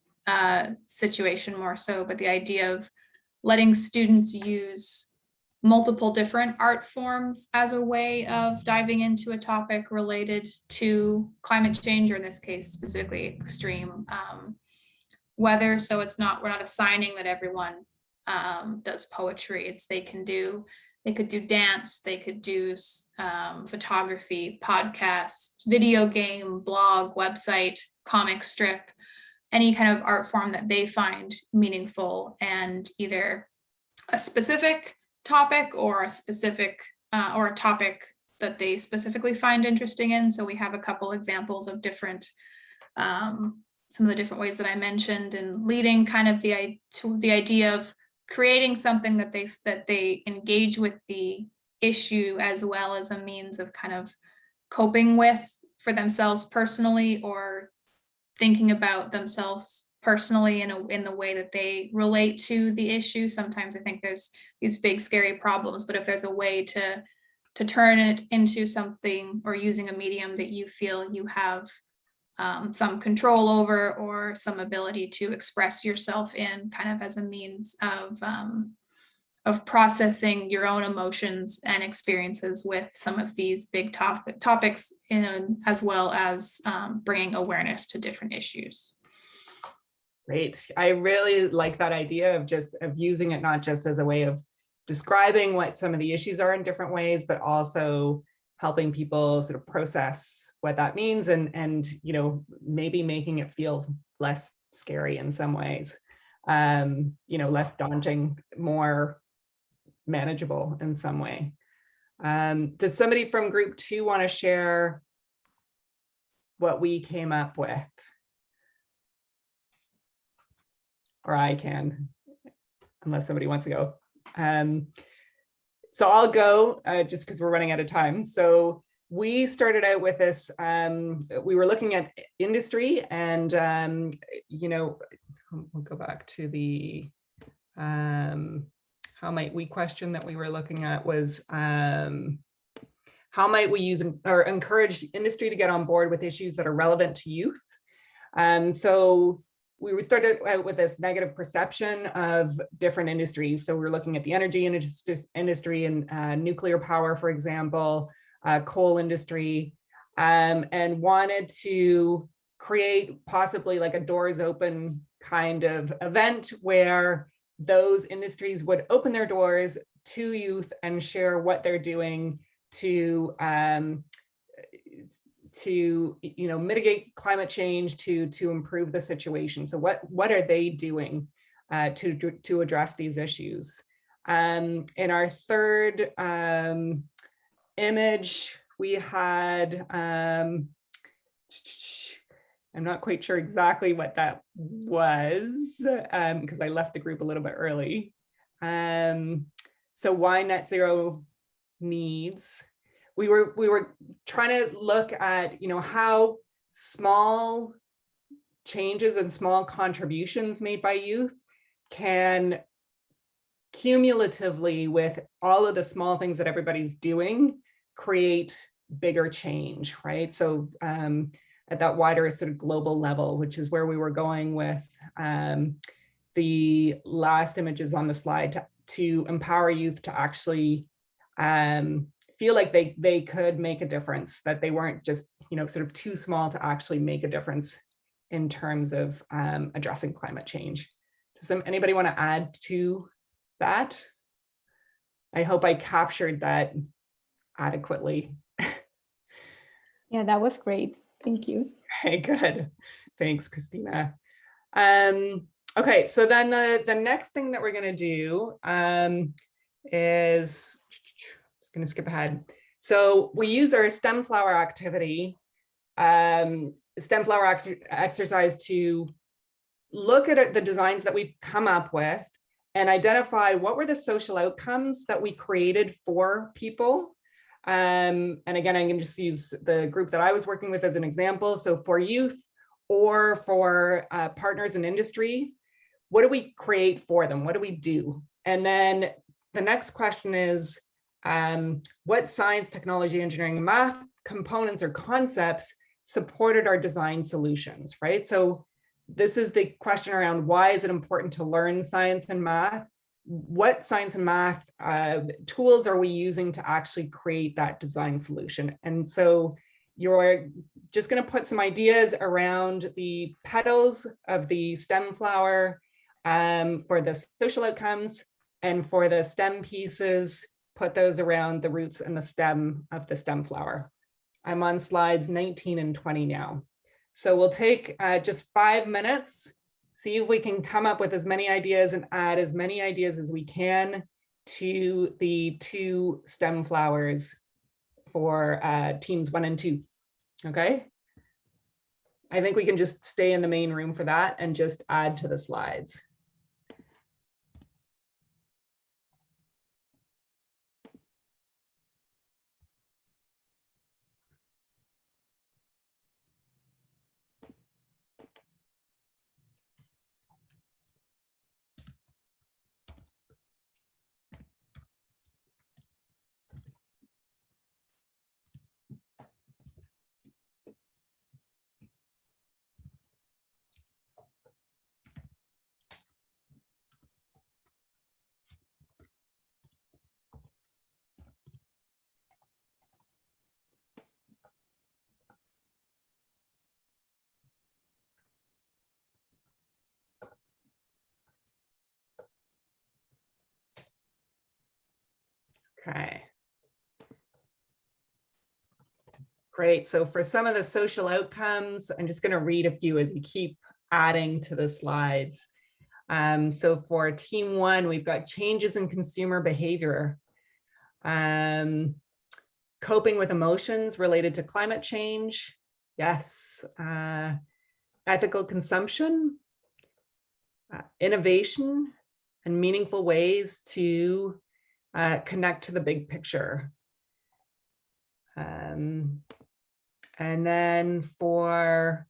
situation more so, but the idea of letting students use multiple different art forms as a way of diving into a topic related to climate change, or in this case, specifically extreme weather. So we're not assigning that everyone does poetry. They could do dance, they could do photography, podcast, video game, blog, website, comic strip, any kind of art form that they find meaningful, and either a specific topic or a specific or a topic that they specifically find interesting in. So we have a couple examples of different some of the different ways that I mentioned, and leading kind of the idea of creating something that they engage with the issue as well as a means of kind of coping with for themselves personally, or thinking about themselves personally in the way that they relate to the issue. Sometimes I think there's these big scary problems, but if there's a way to turn it into something, or using a medium that you feel you have some control over or some ability to express yourself in, kind of as a means of processing your own emotions and experiences with some of these big topics, as well as bringing awareness to different issues. Great. I really like that idea of using it not just as a way of describing what some of the issues are in different ways, but also helping people sort of process what that means, and maybe making it feel less scary in some ways, less daunting, more manageable in some way. Does somebody from group 2 want to share what we came up with? Or I can, unless somebody wants to go. So I'll go just because we're running out of time. So we started out with this, we were looking at industry, and, we'll go back to the, how might we question that we were looking at was, how might we use or encourage industry to get on board with issues that are relevant to youth? So we started out with this negative perception of different industries. So we're looking at the energy industry and nuclear power, for example, coal industry, and wanted to create possibly like a doors open kind of event where those industries would open their doors to youth and share what they're doing to mitigate climate change, to improve the situation. So what are they doing to address these issues? In our third image, we had, I'm not quite sure exactly what that was because I left the group a little bit early. So why net zero needs? We were trying to look at, how small changes and small contributions made by youth can cumulatively, with all of the small things that everybody's doing, create bigger change, right? So at that wider sort of global level, which is where we were going with the last images on the slide, to empower youth to actually feel like they could make a difference, that they weren't just, sort of too small to actually make a difference in terms of addressing climate change. Does anybody want to add to that? I hope I captured that adequately. Yeah, that was great. Thank you. Okay, good. Thanks, Christina. Okay, so then the next thing that we're going to do is, just going to skip ahead. So we use our stem flower activity, stem flower exercise, to look at the designs that we've come up with and identify what were the social outcomes that we created for people. And again, I can just use the group that I was working with as an example. So for youth or for partners in industry, what do we create for them? What do we do? And then the next question is, what science, technology, engineering, and math components or concepts supported our design solutions, right? So this is the question around, why is it important to learn science and math? What science and math tools are we using to actually create that design solution? And so you're just going to put some ideas around the petals of the stem flower for the social outcomes, and for the stem pieces, put those around the roots and the stem of the stem flower. I'm on slides 19 and 20 now. So we'll take just 5 minutes, see if we can come up with as many ideas and add as many ideas as we can to the 2 stem flowers for teams 1 and 2, okay? I think we can just stay in the main room for that and just add to the slides. Okay. Great. So for some of the social outcomes, I'm just going to read a few as you keep adding to the slides. So for team 1, we've got changes in consumer behavior, coping with emotions related to climate change. Yes. Ethical consumption, innovation, and meaningful ways to connect to the big picture. And then for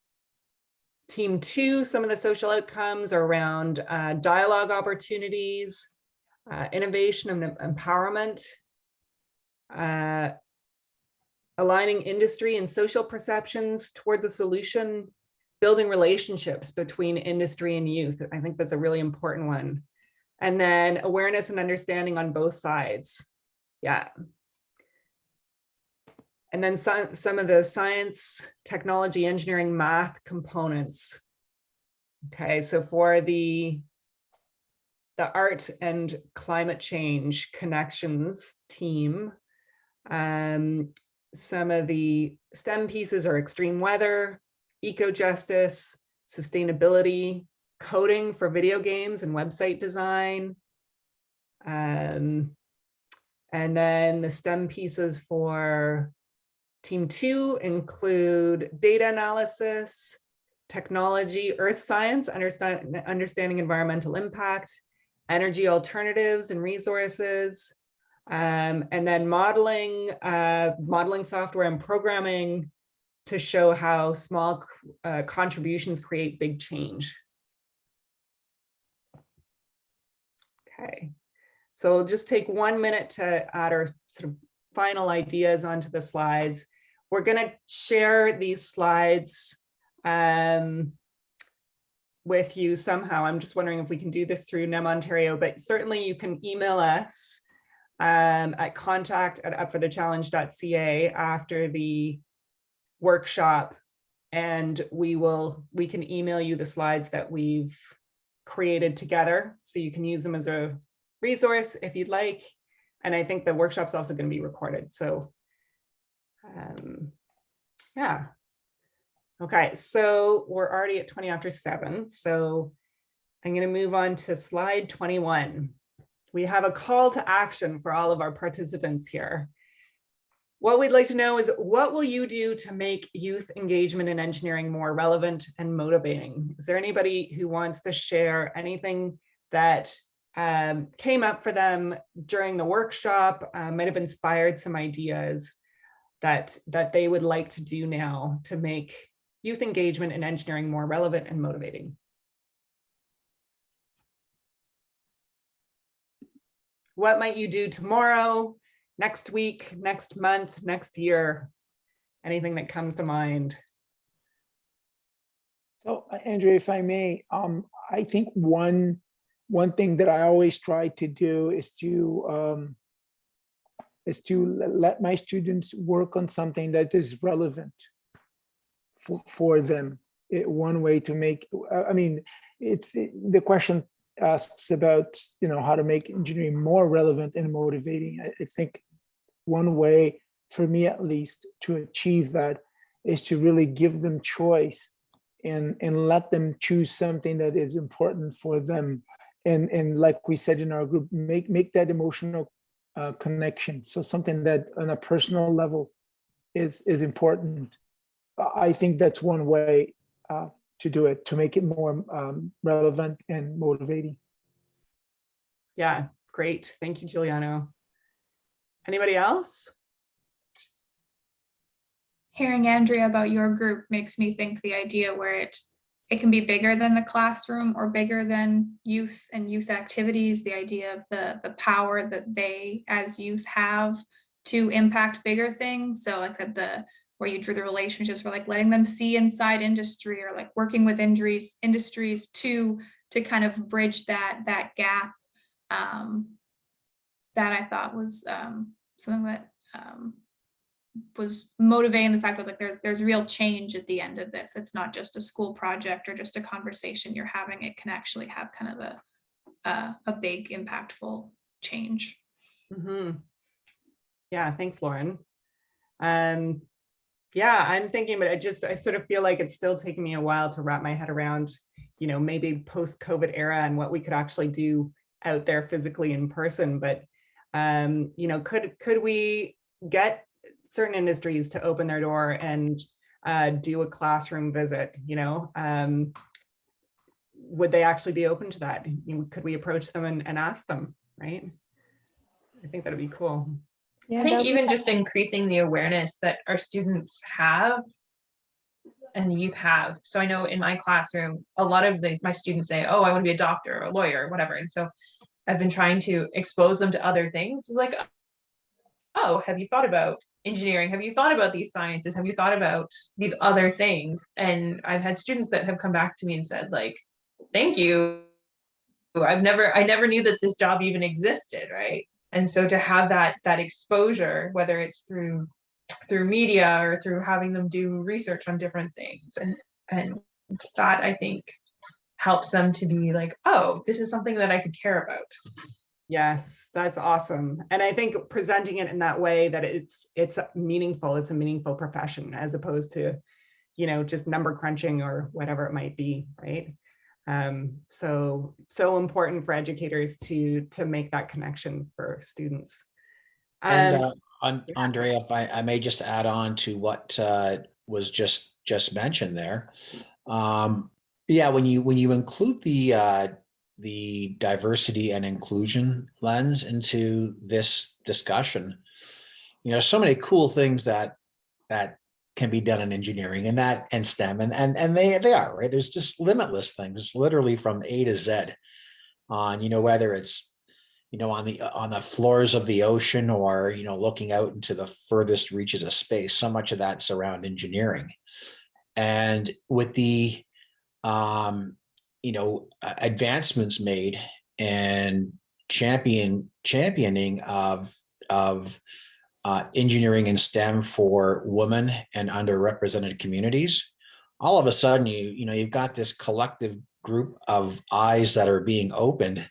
team 2, some of the social outcomes are around dialogue opportunities, innovation and empowerment, aligning industry and social perceptions towards a solution, building relationships between industry and youth. I think that's a really important one. And then awareness and understanding on both sides. Yeah. And then some of the science, technology, engineering, math components. Okay, so for the art and climate change connections team, some of the STEM pieces are extreme weather, eco-justice, sustainability, coding for video games and website design. And then the STEM pieces for Team 2 include data analysis, technology, earth science, understanding environmental impact, energy alternatives and resources, and then modeling software and programming to show how small contributions create big change. Okay, so we'll just take 1 minute to add our sort of final ideas onto the slides. We're going to share these slides with you somehow. I'm just wondering if we can do this through NEM Ontario, but certainly you can email us at contact@upforthechallenge.ca after the workshop, and we can email you the slides that we've created together, so you can use them as a resource if you'd like. And I think the workshop's also going to be recorded. So yeah. Okay, so we're already at 20 after 7. So I'm going to move on to slide 21. We have a call to action for all of our participants here. What we'd like to know is, what will you do to make youth engagement in engineering more relevant and motivating? Is there anybody who wants to share anything that came up for them during the workshop, might have inspired some ideas that they would like to do now to make youth engagement in engineering more relevant and motivating? What might you do tomorrow, next week, next month, next year? Anything that comes to mind? So, Andrea, if I may, I think one thing that I always try to do is to let my students work on something that is relevant for them. One way to make, I mean, the question asks about, how to make engineering more relevant and motivating. I think one way, for me at least, to achieve that is to really give them choice and let them choose something that is important for them. And like we said in our group, make that emotional connection. So something that on a personal level is important. I think that's one way to do it, to make it more relevant and motivating. Yeah, great. Thank you, Giuliano. Anybody else? Hearing Andrea about your group makes me think the idea where it can be bigger than the classroom or bigger than youth and youth activities, the idea of the power that they as youth have to impact bigger things. So like where you drew the relationships, where like letting them see inside industry, or like working with industries to kind of bridge that gap, that I thought was something that was motivating, the fact that like there's real change at the end of this. It's not just a school project or just a conversation you're having. It can actually have kind of a big impactful change. Mm-hmm. Yeah, thanks, Lauren. Yeah, I'm thinking, but I sort of feel like it's still taking me a while to wrap my head around, maybe post-COVID era and what we could actually do out there physically in person. But could we get certain industries to open their door and do a classroom visit? Would they actually be open to that? Could we approach them and ask them, right? I think that'd be cool. Yeah, I think even just increasing the awareness that our students have and the youth have. So I know in my classroom, a lot of my students say, oh, I want to be a doctor or a lawyer or whatever. And so I've been trying to expose them to other things, like, oh, have you thought about engineering? Have you thought about these sciences? Have you thought about these other things? And I've had students that have come back to me and said, like, thank you. I never knew that this job even existed, right? And so to have that exposure, whether it's through media or through having them do research on different things, and that, I think, helps them to be like, oh, this is something that I could care about. Yes, that's awesome. And I think presenting it in that way that it's meaningful, it's a meaningful profession, as opposed to, you know, just number crunching or whatever it might be, right? So important for educators to make that connection for students. And Yeah. Andrea, if I may just add on to what was just mentioned there. Yeah, when you include the diversity and inclusion lens into this discussion, you know, so many cool things that can be done in engineering and STEM, and they are, right. There's just limitless things, literally from A to Z, on, you know, whether it's, you know, on the floors of the ocean, or, you know, looking out into the furthest reaches of space. So much of that's around engineering. And with the you know, advancements made and championing of engineering and STEM for women and underrepresented communities, all of a sudden you know, you've got this collective group of eyes that are being opened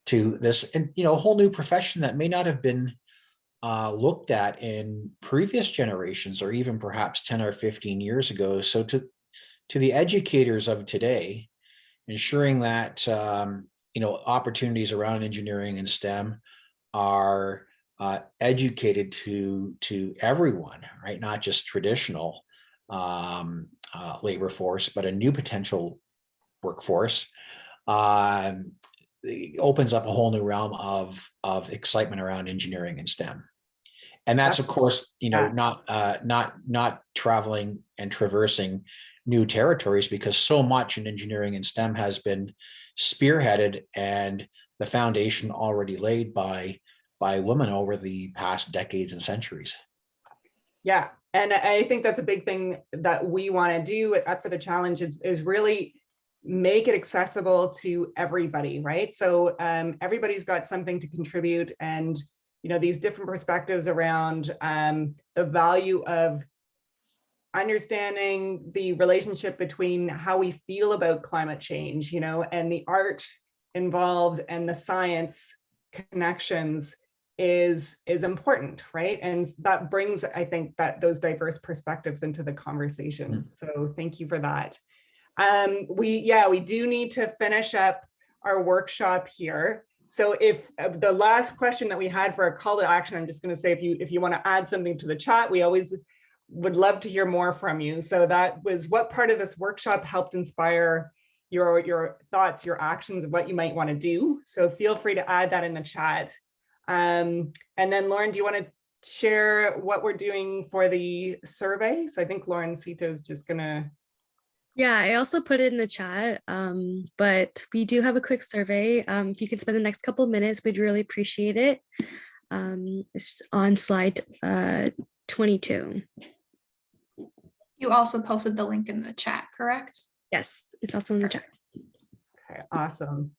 to this, and, you know, a whole new profession that may not have been looked at in previous generations, or even perhaps 10 or 15 years ago. So to the educators of today, ensuring that you know, opportunities around engineering and STEM are educated to everyone, right? Not just traditional labor force, but a new potential workforce. It opens up a whole new realm of excitement around engineering and STEM. And that's, of course, you know, not traveling and traversing new territories, because so much in engineering and STEM has been spearheaded and the foundation already laid by women over the past decades and centuries. Yeah, and I think that's a big thing that we want to do at Up for the Challenge is really make it accessible to everybody, right? So everybody's got something to contribute, and, you know, these different perspectives around the value of understanding the relationship between how we feel about climate change, you know, and the art involved and the science connections is important, right? And that brings, I think, that those diverse perspectives into the conversation. So thank you for that. We do need to finish up our workshop here. So if the last question that we had for a call to action, I'm just going to say, if you want to add something to the chat, we always would love to hear more from you. So that was, what part of this workshop helped inspire your thoughts, your actions, what you might want to do? So feel free to add that in the chat. And then Lauren, do you want to share what we're doing for the survey? So I think Lauren Cito is just gonna. Yeah, I also put it in the chat, but we do have a quick survey. If you could spend the next couple of minutes, we'd really appreciate it. It's on slide 22. You also posted the link in the chat, correct? Yes, it's also in the chat. Okay, awesome.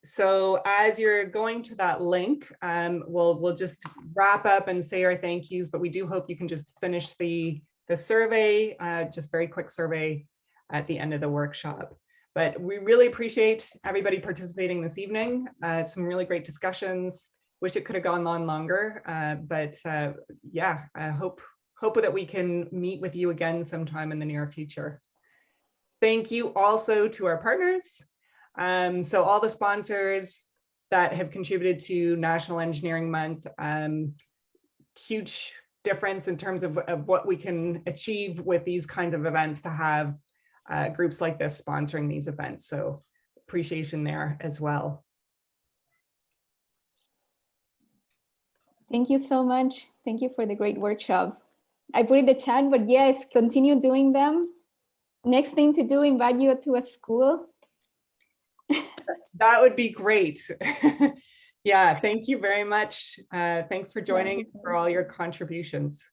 So as you're going to that link, we'll just wrap up and say our thank yous, but we do hope you can just finish the survey, just very quick survey at the end of the workshop. But we really appreciate everybody participating this evening. Some really great discussions. Wish it could have gone on longer, but yeah, I hope that we can meet with you again sometime in the near future. Thank you also to our partners. So all the sponsors that have contributed to National Engineering Month, huge difference in terms of what we can achieve with these kinds of events, to have groups like this sponsoring these events. So appreciation there as well. Thank you so much. Thank you for the great workshop. I put in the chat, but yes, continue doing them. Next thing to do, invite you to a school. That would be great. Yeah, thank you very much. Thanks for joining, for all your contributions.